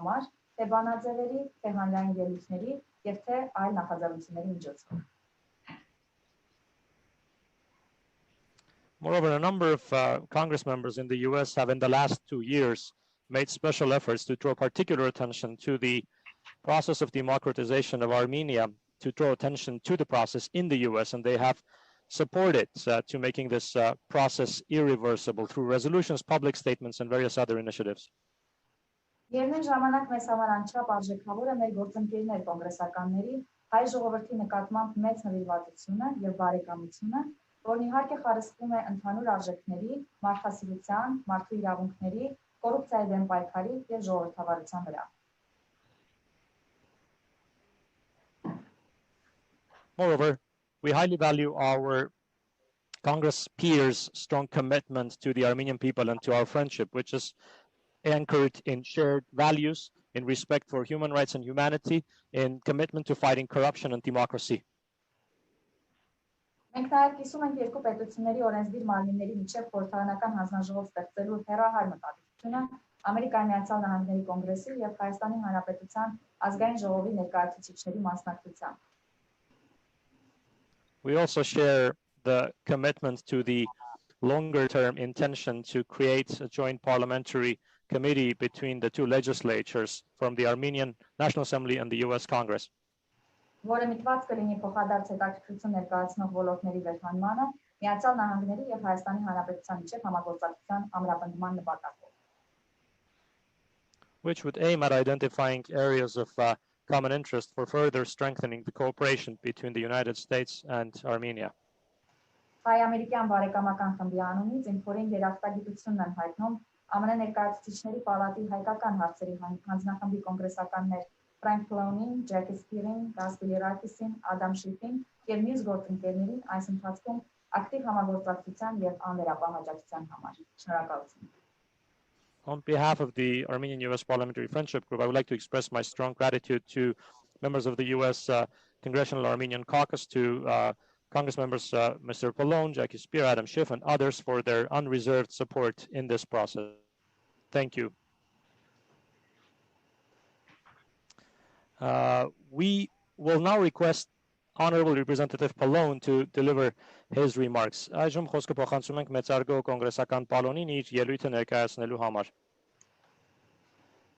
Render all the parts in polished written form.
համար, թե բանաձևերի, թե հանրային ելույթների և թե այլ նախաձեռնությունների միջոցով։ Moreover, a number of Congress members in the US have in the last 2 years made special efforts to draw particular attention to the process of democratization of Armenia, to draw attention to the process in the US, and they have supported to making this process irreversible through resolutions, public statements, and various other initiatives. Երնեն ժամանակ մեզ համար անչափ արժեքավոր է մեր գործընկերներ կոնգրեսականների հայ ժողովրդի նկատմամբ մեծ նվիրվածությունը և բարեկամությունը, որն իհարկե խարսխվում է ընդհանուր արժեքների, մարդասիրության, մարդու իրավունքների, կոռուպցիայի դեմ պայքարի և ժողովրդավարության վրա։ Moreover, we highly value our Congress peers' strong commitment to the Armenian people and to our friendship, which is anchored in shared values, in respect for human rights and humanity, in commitment to fighting corruption and democracy. Մենք նաև կիսում ենք երկու պետությունների օրենսդիր մարմինների միջև խորհրդարանական հանձնաժողով ստեղծելու հեռահար մտադրությունը Ամերիկայի Միացյալ Նահանգների կոնգրեսի և Հայաստանի Հանրապետության ազգային ժողովի ներկայացուցիչների մասնակցությամբ։ We also share the commitment to the longer-term intention to create a joint parliamentary committee between the two legislatures from the Armenian National Assembly and the US Congress. Որը միտված կլինի փոխադարձ հետաքրքրություն ներկայացնող ոլորտների վերհանմանը Միացյալ Նահանգների և Հայաստանի Հանրապետության միջև համագործակցության ամրապնդման նպատակով։ Which would aim at identifying areas of common interest for further strengthening the cooperation between the United States and Armenia. Հայ-ամերիկյան բարեկամական խմբի անունից ինքորին երախտագիտությունն են հայտնում ԱՄՆ Ներկայացուցիչների պալատի հայկական հարցերի հանձնախմբի կոնգրեսականներ Frank Plonin, Jackie Spearin, Gaspar Rakisին, Adam Schiffին և մյուս գործընկերներին այս ընթացքում ակտիվ համագործակցության և անվերապահ աջակցության համար։ Շնորհակալություն։ On behalf of the Armenian-US Parliamentary Friendship Group, I would like to express my strong gratitude to members of the US Congressional Armenian Caucus, to Congress members Mr. Pallone, Jackie Spear, Adam Schiff, and others for their unreserved support in this process. Thank you. We will now request Honorable Representative Pallone to deliver his remarks. Այժմ խոսքը փոխանցում ենք մեծարգո կոնգրեսական Պալոնին իր ելույթը ներկայացնելու համար։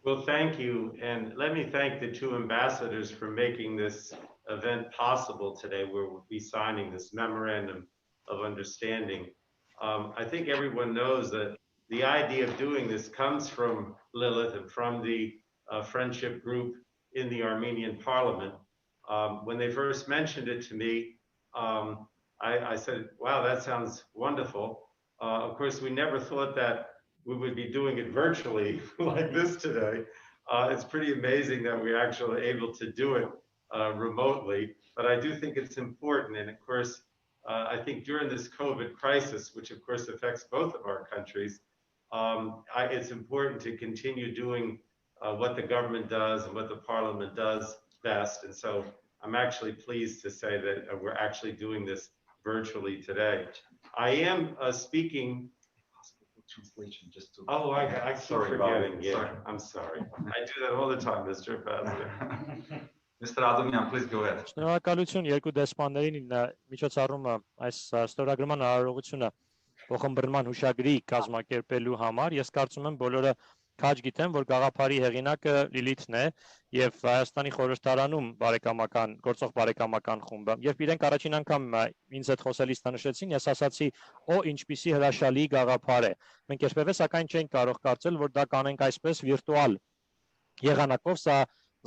Well, thank you, and let me thank the two ambassadors for making this event possible today, where we'll be signing this memorandum of understanding. I think everyone knows that the idea of doing this comes from Lilith and from the friendship group in the Armenian parliament. When they first mentioned it to me, I said, wow, that sounds wonderful. Of course, we never thought that we would be doing it virtually like this today. It's pretty amazing that we're actually able to do it remotely, but I do think it's important. And of course, I think during this COVID crisis, which of course affects both of our countries, it's important to continue doing what the government does and what the parliament does best. And so I'm actually pleased to say that we're actually doing this virtually today. I am speaking. Translation just to. Oh, I keep forgetting. Yeah, sorry. I'm sorry. I do that all the time, Mr. Pastor. Mr. Adomian, please go ahead. Շնորհակալություն երկու դեսպաններին միջոցառումը այս ստորագրման արարողությունը փոխըմբռնման հուշագրի կազմակերպելու համար։ Ես կարծում եմ բոլորը քաջ գիտեն, որ գաղափարի հեղինակը Լիլիթն է եւ Հայաստանի խորհրդարանում բարեկամական գործող բարեկամական խումբը։ Երբ իրենք առաջին անգամ ինձ հետ խոսելիս նշեցին, ես ասացի, «Օ, ինչպիսի հրաշալի գաղափար է»։ Մենք երբևէ սակայն չենք կարող կարծել, որ դա կանենք այսպես վիրտուալ եղանակով, սա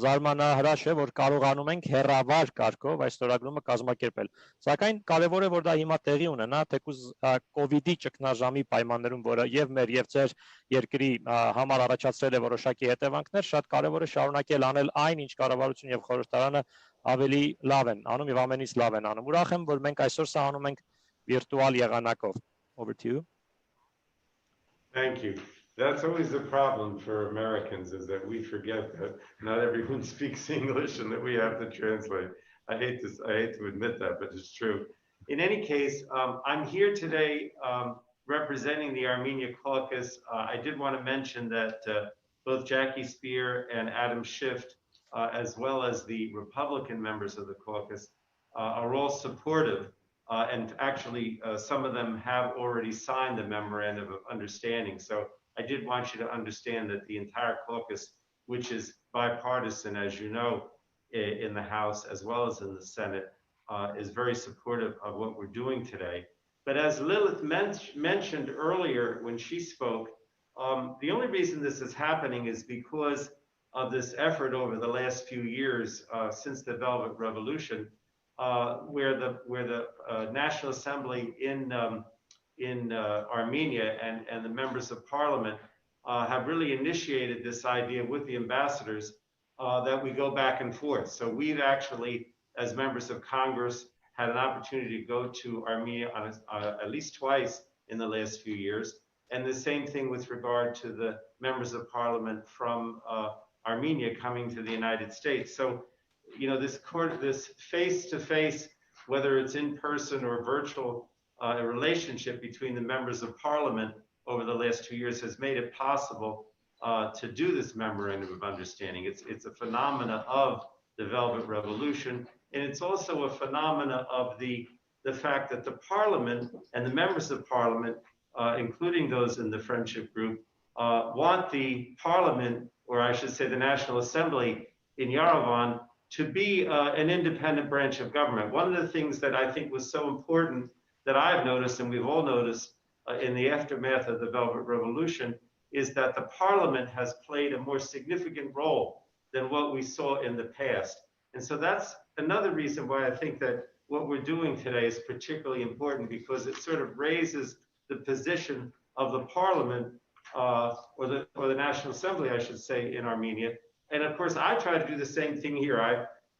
զարմանահրաշ է, որ կարողանում ենք հեռավար կարգով այս ստորագրումը կազմակերպել։ Սակայն կարևոր է, որ դա հիմա տեղի ունենա, թեկուզ COVID-ի ճգնաժամի պայմաններում, որը եւ մեր եւ ձեր երկրի համար առաջացրել է որոշակի հետևանքներ, շատ կարևոր է շարունակել անել այն, ինչ կառավարությունը եւ խորհրդարանը ավելի լավ են անում եւ ամենից լավ են անում։ Ուրախ եմ, որ մենք այսօր սա անում ենք վիրտուալ եղանակով։ Over to you. Thank you. That's always the problem for Americans, is that we forget that not everyone speaks English and that we have to translate. I hate to admit that, but it's true. In any case, I'm here today representing the Armenia caucus. I did want to mention that both Jackie Spear and Adam Schiff, as well as the Republican members of the caucus, are all supportive. And actually, some of them have already signed the memorandum of understanding. So I did want you to understand that the entire caucus, which is bipartisan, as you know, in the House as well as in the Senate, is very supportive of what we're doing today. But as Lilith mentioned earlier when she spoke, the only reason this is happening is because of this effort over the last few years since the Velvet Revolution, where the National Assembly in Armenia and the members of parliament have really initiated this idea with the ambassadors that we go back and forth. So we've actually, as members of Congress, had an opportunity to go to Armenia at least twice in the last few years. And the same thing with regard to the members of parliament from Armenia coming to the United States. So, you know, this face-to-face, whether it's in person or virtual, a relationship between the members of parliament over the last 2 years has made it possible to do this memorandum of understanding. It's a phenomena of the Velvet Revolution, and it's also a phenomena of the fact that the parliament and the members of parliament, including those in the friendship group, want the parliament, or I should say the National Assembly in Yerevan, to be an independent branch of government. One of the things that I think was so important that I've noticed, and we've all noticed in the aftermath of the Velvet Revolution, is that the parliament has played a more significant role than what we saw in the past. And so that's another reason why I think that what we're doing today is particularly important, because it sort of raises the position of the parliament, or the National Assembly, I should say, in Armenia. And of course, I try to do the same thing here.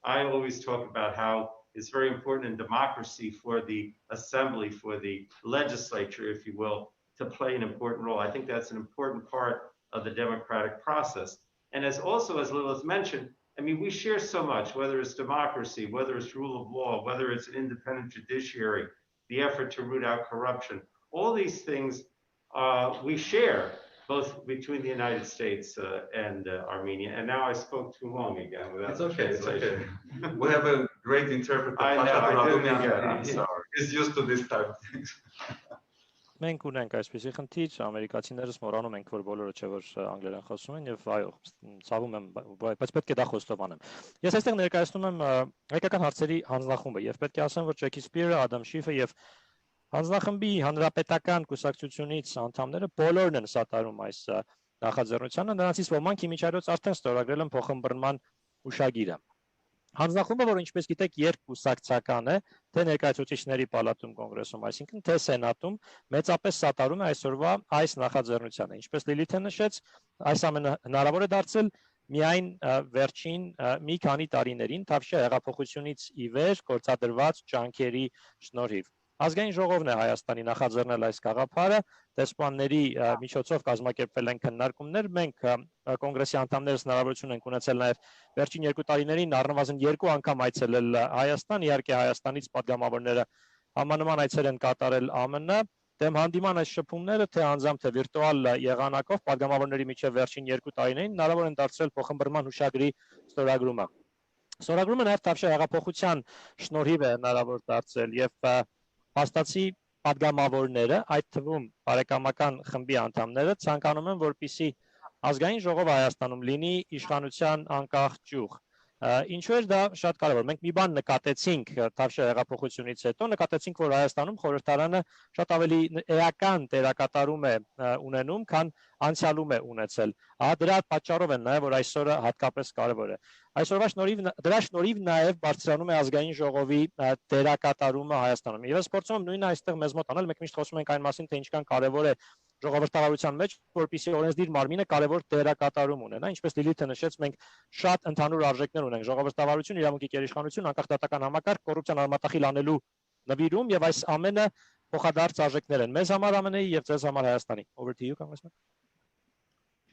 I always talk about how it's very important in democracy for the assembly, for the legislature, if you will, to play an important role. I think that's an important part of the democratic process. And as Lilith mentioned, I mean, we share so much, whether it's democracy, whether it's rule of law, whether it's an independent judiciary, the effort to root out corruption. All these things we share, both between the United States and Armenia. And now I spoke too long again without translation. It's okay. We have a great interpreter. I know, I'm sorry. He's used to this type of things. Մենք ունենք այսպեսի խնդիր, ամերիկացիներս մոռանում ենք, որ բոլորը չէ որ անգլերեն խոսում են, եւ այո, ցավում եմ, բայց պետք է դա խոստովանեմ։ Ես այստեղ ներկայացնում եմ հայկական հարցերի հանձնախումբը եւ պետք է ասեմ, որ Jackie Spear-ը, Adam Schiff-ը եւ հանձնախմբի հանրապետական կուսակցությունից անդամները բոլորն են սատարում այս նախաձեռնությանը, նրանցից ոմանք իմիջիայլոց արդեն ստորագրել են փոխըմբռնման հուշագիրը։ Հանձնախումբը, որ ինչպես գիտեք, երկկուսակցական է, թե ներկայացուցիչների պալատում կոնգրեսում, այսինքն թե սենատում, մեծապես սատարում է այսօրվա այս նախաձեռնությանը։ Ինչպես Լիլիթը նշեց, այս ամենը հնարավոր է դարձել միայն վերջին մի քանի տարիներին Թավշյա հեղափոխությունից ի վեր գործադրված ջանքերի շնորհիվ։ Ազգային ժողովն է Հայաստանի նախաձեռնել այս գաղափարը, դեսպանների միջոցով կազմակերպվել են քննարկումներ, մենք կոնգրեսի անդամներս հնարավորություն ենք ունեցել նաև վերջին 2 տարիներին առնվազն 2 անգամ այցելել Հայաստան, իհարկե Հայաստանից պատգամավորները համանման այցեր են կատարել ԱՄՆ, դեմ հանդիման այս շփումները թե անձամբ թե վիրտուալ եղանակով պատգամավորների միջև վերջին 2 տարիներին հնարավոր են դարձրել փոխըմբռնման հուշագրի ստորագրումը։ Ստորագրումը նաև Թավշյա հեղափոխության շնորհիվ է հնարավոր դարձել եւ հաստատի պատգամավորները, այդ թվում բարեկամական խմբի անդամները ցանկանում են, որպեսզի ազգային ժողովը Հայաստանում լինի իշխանության անկախ ճյուղ։ Ինչու է դա շատ կարևոր։ Մենք մի բան նկատեցինք Թավշյա հեղափոխությունից հետո, նկատեցինք, որ Հայաստանում խորհրդարանը շատ ավելի էական դերակատարում է ունենում, քան անցյալում է ունեցել։ Դրա պատճառով են նաև որ այսօրը հատկապես կարևոր է։ Այսօրվա շնորհիվ դրա շնորհիվ նաև բարձրանում է ազգային ժողովի դերակատարումը Հայաստանում։ Եվ ես փորձում եմ նույնը այստեղ մեզ մոտ անել, մենք միշտ խոսում ենք այն մասին, թե ինչքան կարևոր է ժողովրդավարության մեջ, որպեսզի օրենսդիր մարմինը կարևոր դերակատարում ունենա, ինչպես Լիլիթը նշեց, մենք շատ ընդհանուր արժեքներ ունենք՝ ժողովրդավարություն, իրավունքի գերիշխանություն, անկախ դատական համակարգ, կոռուպցիան արմատախիլ անելու նվիրում եւ այս ամենը փոխադարձ արժեքներ են մեզ համար ԱՄՆ-ի եւ ձեզ համար Հայաստանի։ Over to you, Congressman.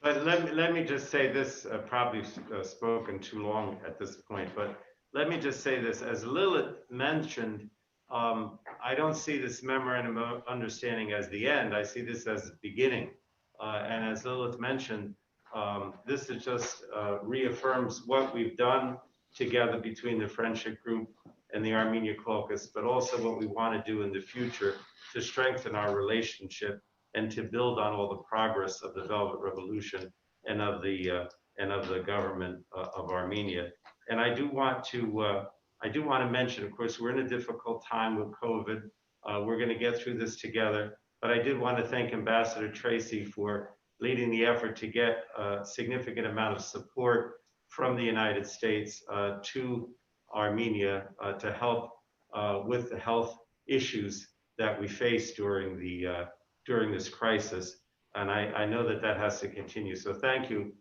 But let me just say this, probably spoken too long at this point, but let me just say this. As Lilith mentioned, I don't see this memorandum of understanding as the end. I see this as the beginning. And as Lilith mentioned, this is just reaffirms what we've done together between the Friendship Group and the Armenia Caucus, but also what we want to do in the future to strengthen our relationship and to build on all the progress of the Velvet Revolution and of the government of Armenia. And I do want to mention, of course, we're in a difficult time with COVID. We're going to get through this together. But I did want to thank Ambassador Tracy for leading the effort to get a significant amount of support from the United States to Armenia to help with the health issues that we face during this crisis. And I know that has to continue. So thank you,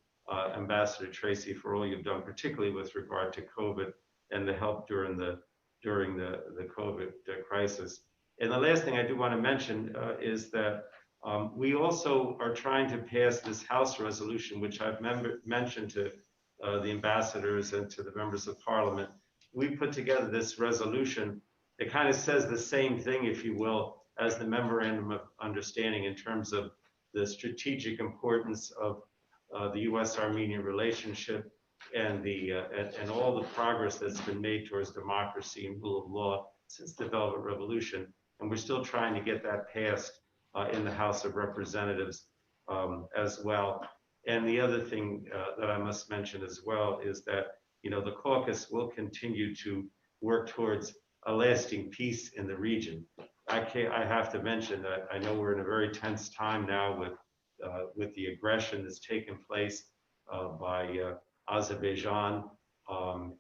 Ambassador Tracy, for all you've done, particularly with regard to COVID and the help during the COVID crisis. And the last thing I do want to mention is that we also are trying to pass this House resolution, which I've mentioned to the ambassadors and to the members of Parliament. We put together this resolution that kind of says the same thing, if you will, as the Memorandum of Understanding in terms of the strategic importance of the U.S.-Armenian relationship and all the progress that's been made towards democracy and rule of law since the Velvet Revolution. And we're still trying to get that passed in the House of Representatives as well. And the other thing that I must mention as well is that, the caucus will continue to work towards a lasting peace in the region. I have to mention that I know we're in a very tense time now with the aggression that's taken place by Azerbaijan,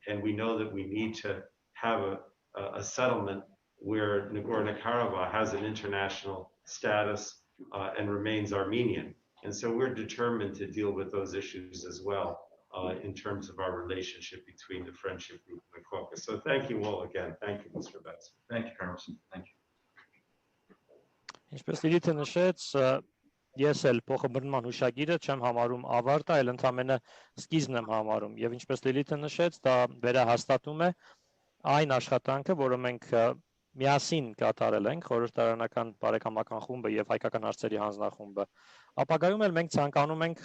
and we know that we need to have a settlement where Nagorno-Karabakh has an international status and remains Armenian. And so we're determined to deal with those issues as well in terms of our relationship between the Friendship Group and the caucus. So thank you all again. Thank you, Mr. Betts. Thank you, Congressman. Thank you. Ինչպես Լիլիթը նշեց, ես էլ փոխըմբռնման հուշագիրը չեմ համարում ավարտը, այլ ընդամենը սկիզբն եմ համարում։ Եվ ինչպես Լիլիթը նշեց, դա վերահաստատում է այն աշխատանքը, որը մենք միասին կատարել ենք խորհրդարանական բարեկամական խումբը եւ հայկական հարցերի հանձնախումբը, ապագայում էլ մենք ցանկանում ենք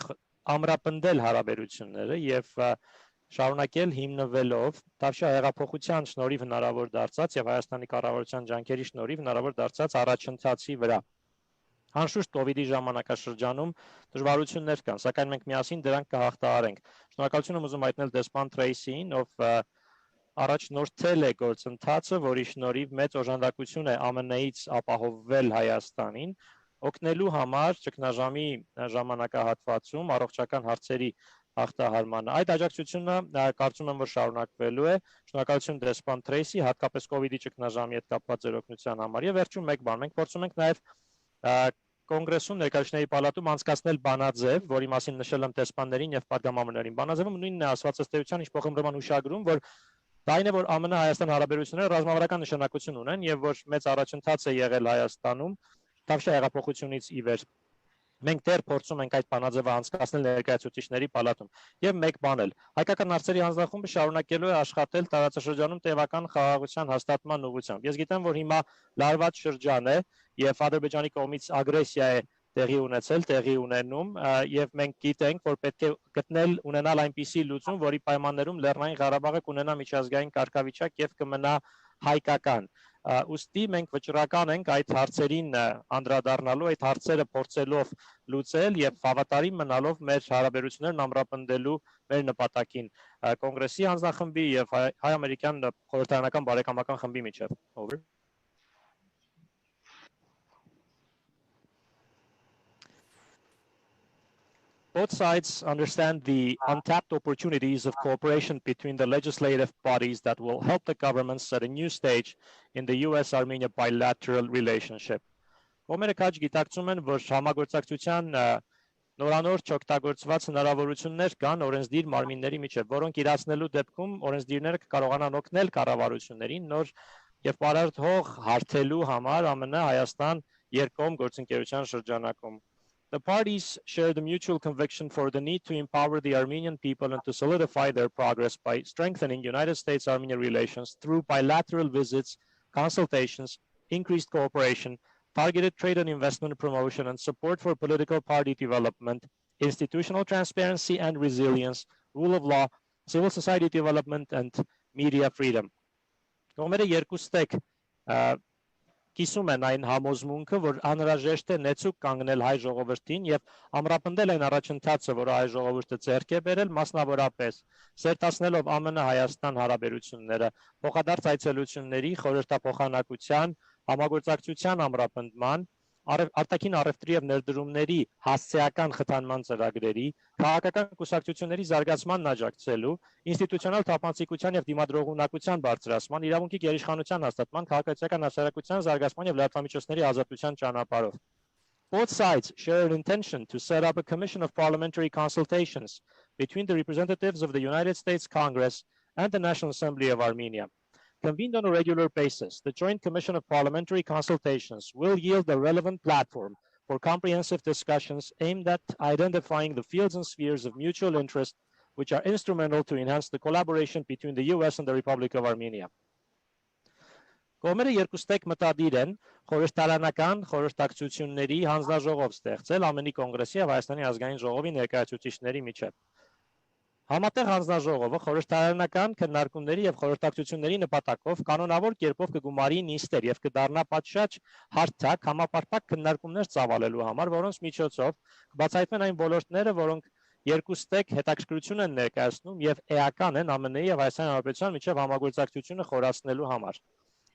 ամրապնդել հարաբերությունները եւ շարունակել հիմնվելով Թավշյա հեղափոխության շնորհիվ հնարավոր դարձած եւ Հայաստանի կառավարության ջանքերի շնորհիվ հնարավոր դարձած առաջընթացի վրա։ Անշուշտ COVID-ի ժամանակաշրջանում դժվարություններ կան, սակայն մենք միասին դրանք կհաղթահարենք։ Շնորհակալություն եմ ուզում հայտնել դեսպան Թրեյսիին, ով առաջնորդել է գործընթացը, որի շնորհիվ մեծ օժանդակություն է ԱՄՆ-ից ապահովվել Հայաստանին, օգնելու համար ճգնաժամի ժամանակահատվածում առողջական հարցերի հաղթահարմանը։ Այդ աջակցությունը կարծում եմ, որ շարունակվելու է։ Շնորհակալություն դեսպան Թրեյսի, հատկապես COVID-ի ճգնաժամի հետ կապված ձեր օգնության համար։ Եվ վերջում մեկ բան, մենք փորձում ենք նաև Կոնգրեսում ներկայացուցիչների պալատում անցկացնել բանաձև, որի մասին նշել եմ դեսպաններին եւ падգամավորներին։ Բանաձևում նույնն է ասված ըստ էության, ինչ փոխըմբռնման հուշագրում, որ դա այն է, որ ԱՄՆ-Հայաստան հարաբերությունները ռազմավարական նշանակություն ունեն եւ որ մեծ առաջընթաց է եղել Հայաստանում Թավշյա հեղափոխությունից ի վեր։ Մենք դեռ փորձում ենք այդ բանաձևը անցկացնել ներկայացուցիչների պալատում։ Եվ մեկ բան էլ, հայկական հարցերի հանձնախումբը շարունակելու է աշխատել տարածաշրջանում տևական խաղաղության հաստատման ուղղությամբ։ Ես գիտեմ, որ հիմա լարված շրջան է եւ Ադրբեջանի կողմից ագրեսիա է տեղի ունեցել, տեղի ունենում եւ մենք գիտենք, որ պետք է ունենալ այնպիսի լուծում, որի պայմաններում Լեռնային Ղարաբաղը կունենա միջազգային կարգավիճակ եւ կմնա հայկական։ Ուստի մենք վճռական ենք այդ հարցերին անդրադառնալու, այդ հարցերը փորձելով լուծել եւ հավատարիմ մնալով մեր հարաբերություններն ամրապնդելու մեր նպատակին կոնգրեսի հանձնախմբի եւ հայ-ամերիկյան խորհրդարանական բարեկամական խմբի միջև։ Over. Both sides understand the untapped opportunities of cooperation between the legislative bodies that will help the governments set a new stage in the US-Armenia bilateral relationship. Կողմերը քաջ գիտակցում են, որ համագործակցության նորանոր չօգտագործված հնարավորություններ կան օրենսդիր մարմինների միջև, որոնք իրացնելու դեպքում օրենսդիրները կկարողանան օգնել կառավարություններին նոր եւ պարարտ հարթելու համար ԱՄՆ Հայաստան երկկողմ գործընկերության շրջանակում. The parties share the mutual conviction for the need to empower the Armenian people and to solidify their progress by strengthening United States-Armenia relations through bilateral visits, consultations, increased cooperation, targeted trade and investment promotion, and support for political party development, institutional transparency and resilience, rule of law, civil society development, and media freedom. Կողմերը երկուստեք կիսում են այն համոզմունքը, որ անհրաժեշտ է նեցուկ կանգնել հայ ժողովրդին եւ ամրապնդել այն առաջընթացը, որը հայ ժողովուրդը ձեռք է բերել, մասնավորապես սերտացնելով ԱՄՆ Հայաստան հարաբերությունները, փոխադարձ այցելությունների, խորհրդափոխանակության, համագործակցության ամրապնդման, արտաքին առևտրի եւ ներդրումների հասցեական խթանման ծրագրերի, քաղաքական կուսակցությունների զարգացմանն աջակցելու, ինստիտուցիոնալ թափանցիկության եւ դիմադրողունակության բարձրացման, իրավունքի գերիշխանության հաստատման, քաղաքացիական հասարակության զարգացման եւ լրատվամիջոցների ազատության ճանապարհով. Both sides share an intention to set up a commission of parliamentary consultations between the representatives of the United States Congress and the National Assembly of Armenia. Convened on a regular basis, the Joint Commission of Parliamentary Consultations will yield a relevant platform for comprehensive discussions aimed at identifying the fields and spheres of mutual interest which are instrumental to enhance the collaboration between the US and the Republic of Armenia. Կողմերը երկուստեք մտադիր են խորհրդարանական խորհրդակցությունների հանձնաժողով ստեղծել ԱՄՆ-ի կոնգրեսի եւ Հայաստանի ազգային ժողովի ներկայացուցիչների միջև. Համատեղ հանձնաժողովը խորհրդարանական քննարկումների եւ խորհրդակցությունների նպատակով կանոնավոր կերպով կգումարի նիստեր եւ կդառնա պատշաճ հարթակ համապարփակ քննարկումներ ծավալելու համար, որոնց միջոցով կբացահայտվեն այն ոլորտները, որոնք երկուստեք հետաքրքրություն են ներկայացնում եւ էական են ԱՄՆ-ի եւ Հայաստանի Հանրապետության միջև համագործակցությունը խորացնելու համար.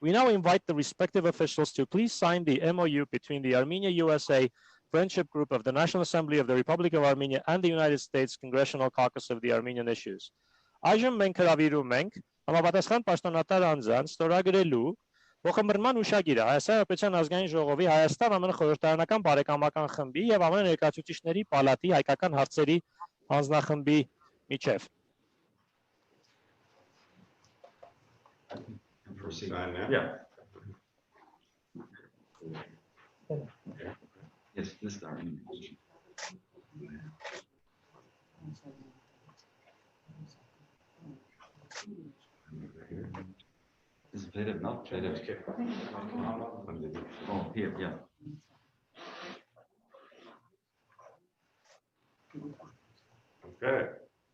We now invite the respective officials to please sign the MOU between the Armenia-USA Friendship Group of the National Assembly of the Republic of Armenia and the United States Congressional Caucus of the Armenian Issues. Այժմ մենք հրավիրում ենք համապատասխան պաշտոնատար անձանց ստորագրելու Փոխըմբռնման հուշագիրը Հայաստանի Հանրապետության ազգային ժողովի Հայաստան ԱՄՆ խորհրդարանական բարեկամական խմբի եւ ԱՄՆ Ներկայացուցիչների պալատի հայկական հարցերի հանձնախմբի միջև. Yeah. Yes, this is our invitation. Is it plated? Not plated. Oh, here, yeah. Okay,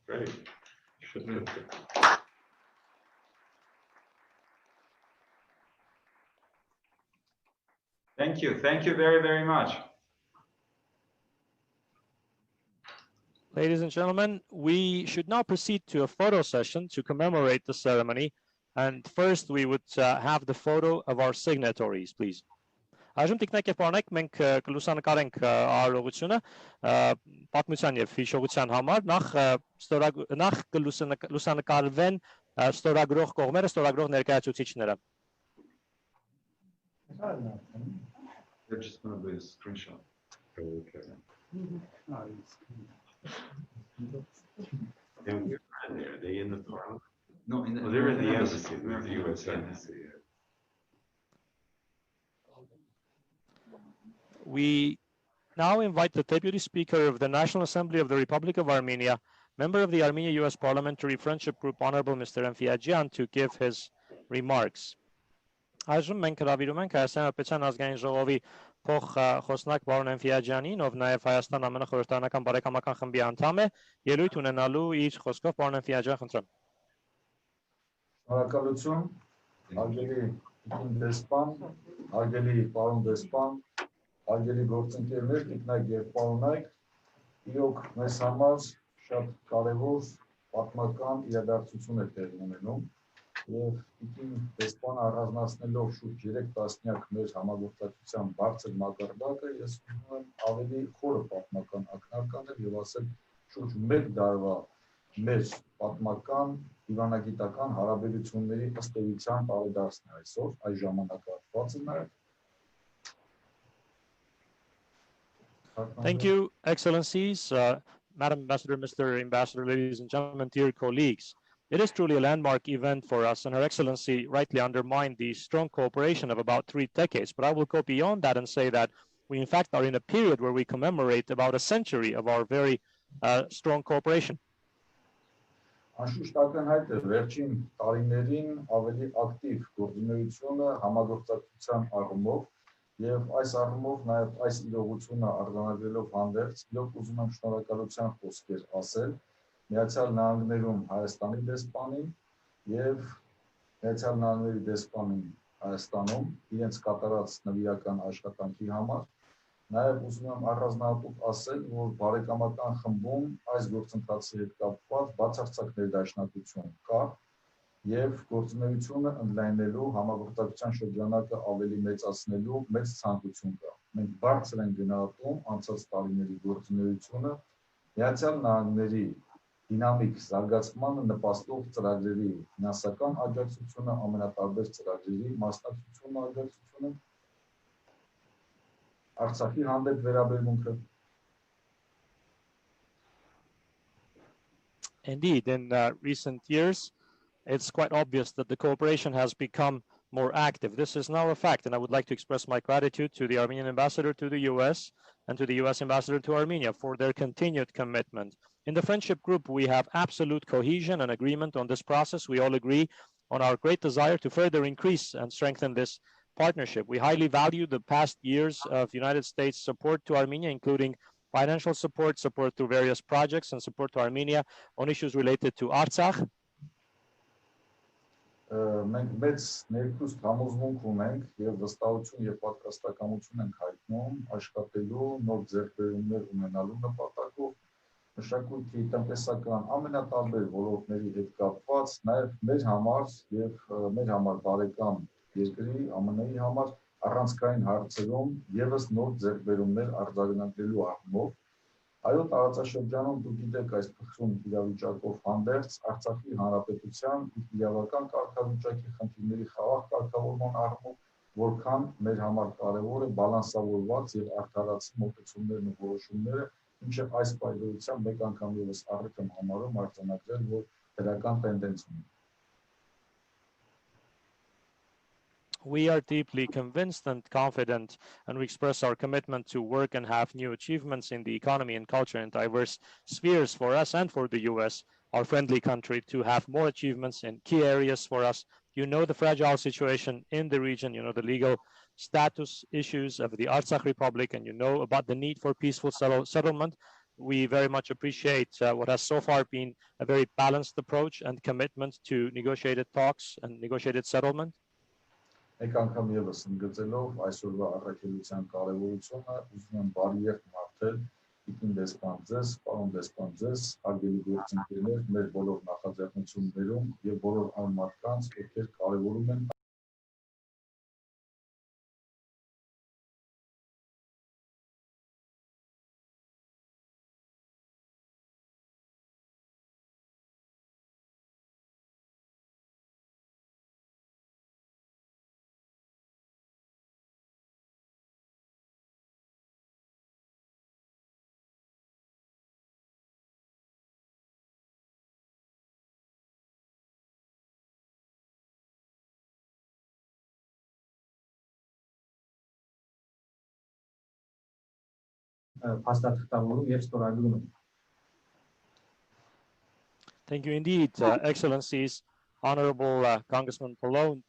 great. Thank you. Thank you very, very much. Ladies and gentlemen, we should now proceed to a photo session to commemorate the ceremony. And first, we would have the photo of our signatories, please. Այժմ տիկնակ եւ պարոնայք մենք կլուսանկարենք արարողությունը պատմության եւ հիշողության համար նախ կլուսանկարվեն ստորագրող կողմերը, ստորագրող ներկայացուցիչները. They're just going to do a screenshot. Okay. And where are they? Are they in the parliament? No, in the, Oh, they're in the embassy. They're in the U.S. embassy. We now invite the Deputy Speaker of the National Assembly of the Republic of Armenia, member of the Armenia-US Parliamentary Friendship Group, Honorable Mr. Enfiajian, to give his remarks. Այժմ մենք հրավիրում ենք Հայաստանի Հանրապետության ազգային ժողովի փոխխոսնակ պարոն Enfiajianին, ով նաև Հայաստան ԱՄՆ խորհրդարանական բարեկամական խմբի անդամ է, ելույթ ունենալու իր խոսքով պարոն Enfiajian, խնդրեմ. Շնորհակալություն, արգելի դեսպան, արգելի պարոն դեսպան, արգելի գործընկերներ, տիկնայք եւ պարոնայք, իրոք մեզ համար շատ կարևոր պատմական իրադարձություն է տեղի ունենում, Եվ իդին դեսպան առանձնացնելով շուրջ 3 տասնյակ մեր համագործակցության բարձր մակարդակը, ես ուզում եմ ավելի խորը պատմական ակնարկանել եւ ասել շուրջ 1 տարվա մեր պատմական դիվանագիտական հարաբերությունների ըստ էության տարեդարձն է այսօր, այս ժամանակահատվածը նաեւ. Thank you, Excellencies, Madam Ambassador, Mr. Ambassador, ladies and gentlemen, dear colleagues. It is truly a landmark event for us, and Her Excellency rightly undermined the strong cooperation of about 3 decades. But I will go beyond that and say that we, in fact, are in a period where we commemorate about a century of our very strong cooperation. Անշուշտ ակնհայտ է վերջին տարիներին ավելի ակտիվ գործունեությունը համագործակցության առումով եւ այս առումով նաեւ այս իրողությունը արձանագրելով հանդերձ իրոք ուզում եմ շնորհակալության խոսքեր ասել Միացյալ Նահանգներում Հայաստանի դեսպանին եւ Միացյալ Նահանգների դեսպանին Հայաստանում իրենց կատարած նվիրական աշխատանքի համար Նաև ուզում եմ առանձնահատուկ ասել, որ բարեկամական խմբում այս գործընթացի հետ կապված բացարձակ ներդաշնակություն կա եւ գործունեությունը ընդլայնելու համագործակցության շրջանակը ավելի մեծացնելու մեծ ցանկություն կա։ Մենք բարձր ենք գնահատում անցած տարիների գործունեությունը Միացյալ Նահանգների դինամիկ զարգացմանը նպաստող ծրագրերի ֆինանսական աջակցությունը, ամենատարբեր ծրագրերի մասնակցությունը աջակցությունը Artsakhi հանդեպ վերաբերմունքը Indeed, in recent years, it's quite obvious that the cooperation has become more active. This is now a fact, and I would like to express my gratitude to the Armenian ambassador to the US and to the US ambassador to Armenia for their continued commitment. In the friendship group, we have absolute cohesion and agreement on this process. We all agree on our great desire to further increase and strengthen this partnership. We highly value the past years of United States support to Armenia, including financial support, support through various projects, and support to Armenia on issues related to Artsakh. Մենք մեծ ներքուստ համոզմունք ունենք եւ վստահություն եւ պատրաստակամություն ենք հայտնում աշխատելու նոր ձեռքբերումներ ունենալու նպատակով մշակույթի տնտեսական ամենատարբեր ոլորտների հետ կապված նաեւ մեր համար եւ մեր համար բարեկամ երկրի ԱՄՆ-ի համար առանցքային հարցերում եւս նոր ձեռքբերումներ արձանագրելու առումով Այո, տարածաշրջանում դուք գիտեք այս փխրուն իրավիճակով հանդերձ Արցախի հանրապետության իրավական կարգավիճակի խնդիրների խաղաղ կարգավորման առումով որքան մեր համար կարևոր է բալանսավորված եւ արդարացի մոտեցումներն ու որոշումները, ինչը այս պայմանությամբ մեկ անգամ եւս առիթ եմ համարում արձանագրել, որ դրական տենդենց ունի We are deeply convinced and confident, and we express our commitment to work and have new achievements in the economy and culture in diverse spheres for us and for the US, our friendly country, to have more achievements in key areas for us. You know the fragile situation in the region, you know the legal status issues of the Artsakh Republic, and you know about the need for peaceful settlement. We very much appreciate what has so far been a very balanced approach and commitment to negotiated talks and negotiated settlement. Մեկ անգամ եւս ընդգծելով այսօրվա առաքելության կարեւորությունը, ուզում եմ բարի երթ մաղթել Իդին դեսպան ձեզ, պարոն դեսպան ձեզ, հարգելի գործընկերներ, մեր բոլոր նախաձեռնություններում եւ բոլոր այն մարդկանց, ովքեր կարեւորում են Thank you indeed, Excellencies, Honorable Congressman Pallone.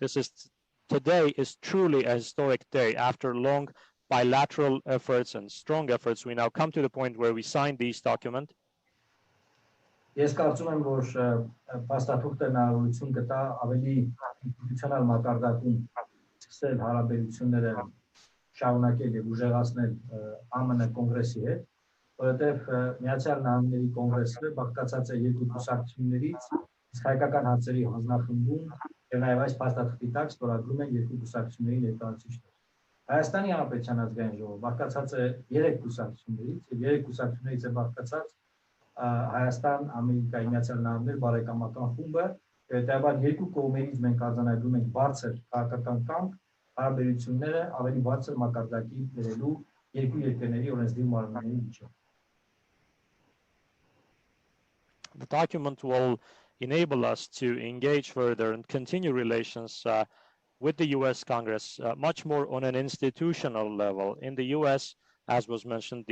Today is truly a historic day. After long bilateral efforts and strong efforts, we now come to the point where we sign this document. Ես կարծում եմ, որ փաստաթուղթը հնարավորություն կտա ավելի ինստիտուցիոնալ մակարդակում սկսել հարաբերությունները շարունակել եւ ուժեղացնել ԱՄՆ կոնգրեսի հետ, որովհետեւ Միացյալ Նահանգների կոնգրեսը բաղկացած է երկու կուսակցություններից, իսկ հայկական հարցերի հանձնախմբում եւ նաեւ այս փաստաթղթի տակ ստորագրում են երկու կուսակցությունների ներկայացուցիչներ։ Հայաստանի Հանրապետության ազգային ժողովը բաղկացած է 3 կուսակցություններից եւ 3 կուսակցություններից է բաղկացած Հայաստան, Ամերիկայի Միացյալ Նահանգներ բարեկամական խումբը, հետեւաբար երկու կողմերից մենք արձանագրում ենք բարձր քաղաքական կամք հարաբերությունները ավելի բարձր մակարդակի բերելու երկու երկրների օրենսդիր մարմինների միջև։ The document will enable us to engage further and continue relations with the U.S. Congress much more on an institutional level. In the U.S., as was mentioned,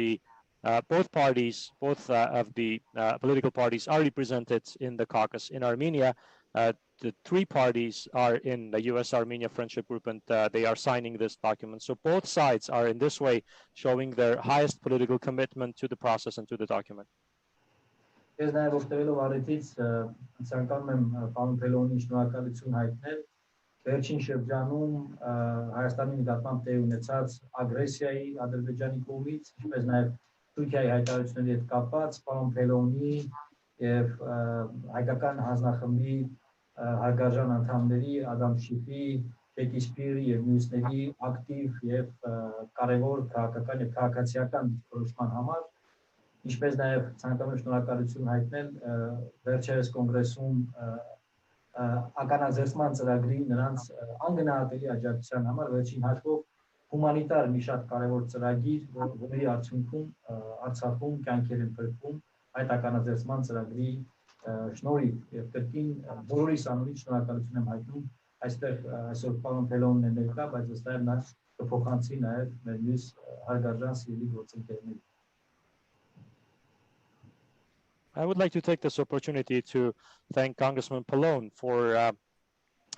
both parties, both of the political parties are represented in the caucus. In Armenia, the 3 parties are in the U.S.-Armenia Friendship Group, and they are signing this document. So both sides are in this way showing their highest political commitment to the process and to the document. Ես նաև օգտվելով առիթից ցանկանում եմ պարոն Փելոնին շնորհակալություն հայտնել վերջին շրջանում Հայաստանի նկատմամբ տեղի ունեցած ագրեսիայի Ադրբեջանի կողմից, ինչպես նաև Թուրքիայի հայտարարությունների հետ կապված պարոն Փելոնի եւ հայկական հանձնախմբի հարգարժան անդամների Ադամ Շիֆի, Ջեկի Սպիրի եւ մյուսների ակտիվ եւ կարեւոր քաղաքական եւ քաղաքացիական դիրքորոշման համար Ինչպես նաև ցանկանում եմ շնորհակալություն հայտնել վերջերս կոնգրեսում ականաձերծման ծրագրի նրանց անգնահատելի աջակցության համար վերջին հաշվով հումանիտար մի շատ կարևոր ծրագիր, որի արդյունքում Արցախում կյանքեր են փրկվում այդ ականաձերծման ծրագրի շնորհիվ եւ կրկին բոլորիս անունից շնորհակալություն եմ հայտնում այստեղ այսօր պարոն Փելոնն է ներկա, բայց ըստ նա կփոխանցի նաև մեր մյուս հարգարժան սիրելի գործընկերներին I would like to take this opportunity to thank Congressman Pallone for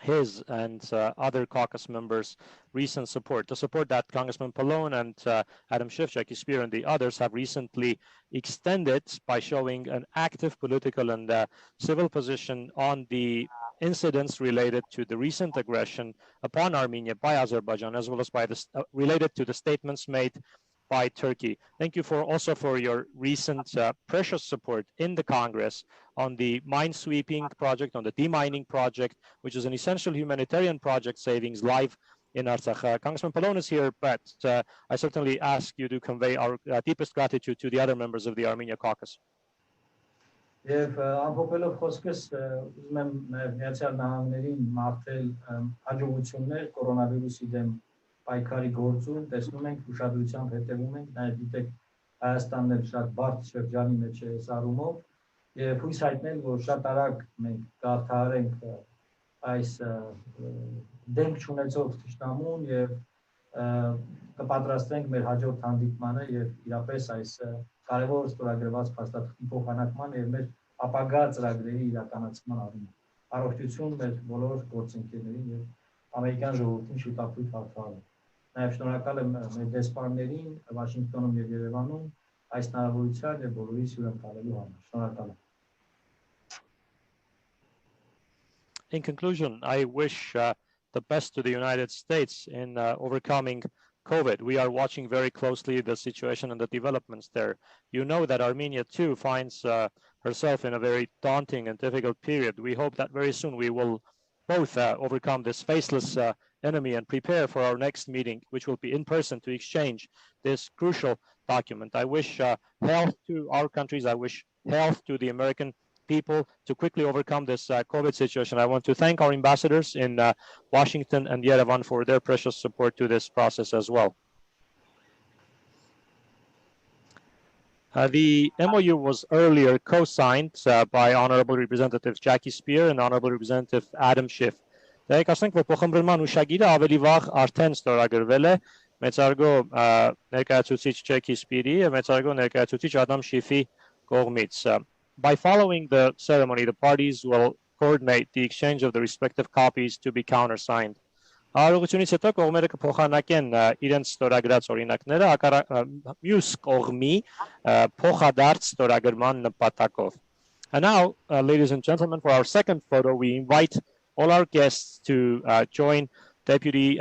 his and other caucus members' recent support. The support that Congressman Pallone and Adam Schiff, Jackie Spear, and the others have recently extended by showing an active political and civil position on the incidents related to the recent aggression upon Armenia by Azerbaijan, as well as by related to the statements made by Turkey. Thank you also for your recent precious support in the Congress on the mine-sweeping project, on the demining project, which is an essential humanitarian project saving lives in Artsakh. Congressman Pallone is here, but I certainly ask you to convey our deepest gratitude to the other members of the Armenia caucus. Եվ ամփոփելով խոսքս ուզում եմ նաև Միացյալ Նահանգներին մաղթել հաջողություններ կորոնավիրուսի դեմ պայքարի գործում, տեսնում ենք ուշադրությամբ հետևում ենք, նաև գիտեք Հայաստանն էլ շատ բարդ շրջանի մեջ է այս առումով եւ հույս հայտնել, որ շատ արագ մենք կհաղթահարենք այս դեմք չունեցող թշնամուն եւ կպատրաստենք մեր հաջորդ հանդիպմանը եւ իրապես այս կարևոր ստորագրված փաստաթղթի փոխանակման եւ մեր ապագա ծրագրերի իրականացման առումով առողջություն մեր բոլոր գործընկերներին եւ ամերիկյան ժողովրդին շուտապույտ հաղթահարել Նաև շնորհակալ եմ մեր դեսպաններին Վաշինգտոնում եւ Երևանում այս հնարավորության եւ բոլորիս հյուրընկալելու համար շնորհակալ եմ In conclusion, I wish the best to the United States in overcoming COVID. We are watching very closely the situation and the developments there. You know that Armenia too finds herself in a very daunting and difficult period. We hope that very soon we will both overcome this faceless enemy and prepare for our next meeting, which will be in person to exchange this crucial document. I wish health to our countries. I wish health to the American people to quickly overcome this COVID situation. I want to thank our ambassadors in Washington and Yerevan for their precious support to this process as well. The MOU was earlier co-signed by Honorable Representative Jackie Spear and Honorable Representative Adam Schiff. Տեղեկացնենք, որ փոխըմբռնման հուշագիրը ավելի վաղ արդեն ստորագրվել է մեծարգո ներկայացուցիչ Jackie Spear-ի եւ մեծարգո ներկայացուցիչ Adam Schiff-ի կողմից. By following the ceremony, the parties will coordinate the exchange of the respective copies to be countersigned. Արարողությունից հետո կողմերը կփոխանակեն իրենց ստորագրած օրինակները մյուս կողմի փոխադարձ ստորագրման նպատակով. And now, ladies and gentlemen, for our second photo, we invite all our guests to join Deputy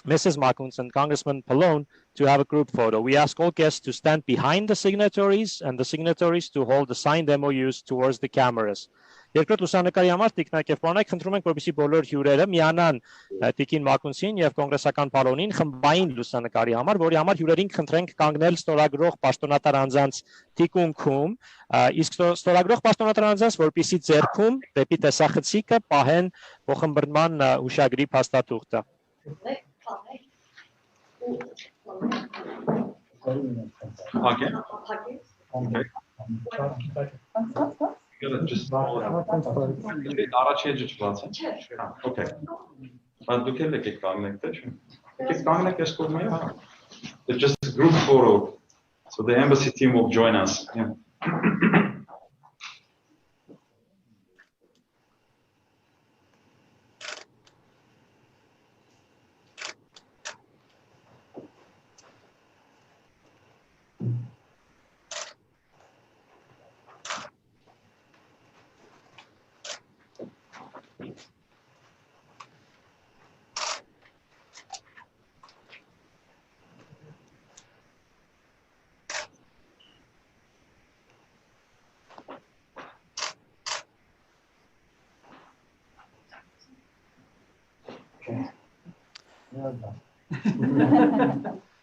Mrs. Makuns and Congressman Pallone to have a group photo. We ask all guests to stand behind the signatories and the signatories to hold the signed MOUs towards the cameras. Երկրորդ լուսանկարի համար տիկնակ եւ պարոնայք խնդրում ենք, որպեսզի բոլոր հյուրերը միանան Տիկին Մակունցին եւ կոնգրեսական պալոնին խմբային լուսանկարի համար, որի համար հյուրերին խնդրենք կանգնել ստորագրող պաշտոնատար անձանց թիկունքում, իսկ ստորագրող պաշտոնատար անձանց, որպեսզի ձեռքում դեպի տեսախցիկը պահեն փոխըմբռնման հուշագրի փաստաթուղթը։ Okay. Gotta just առաջի էջը չլացի։ Okay. Դուք եք եք կանգնեք, թե չէ։ Եք կանգնեք այս կողմը։ It's just a group photo. So the embassy team will join us. Yeah.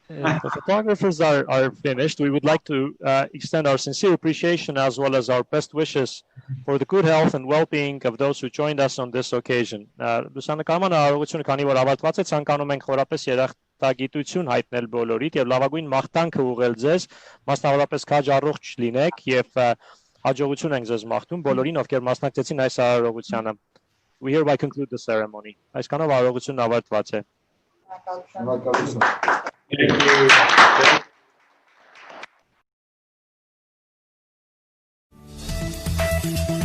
The photographers are finished. We would like to extend our sincere appreciation as well as our best wishes for the good health and well-being of those who joined us on this occasion. Լուսանկարման արարողությունը քանի որ ավարտված է, ցանկանում ենք խորապես երախտագիտություն հայտնել բոլորիդ եւ լավագույն մաղթանքը ուղղել ձեզ, մասնավորապես քաջ առողջ լինեք եւ հաջողություն ենք ձեզ մաղթում բոլորին, ովքեր մասնակցեցին այս արարողությանը. We hereby conclude the ceremony. Այսքանով արարողությունն ավարտված է. Thank you.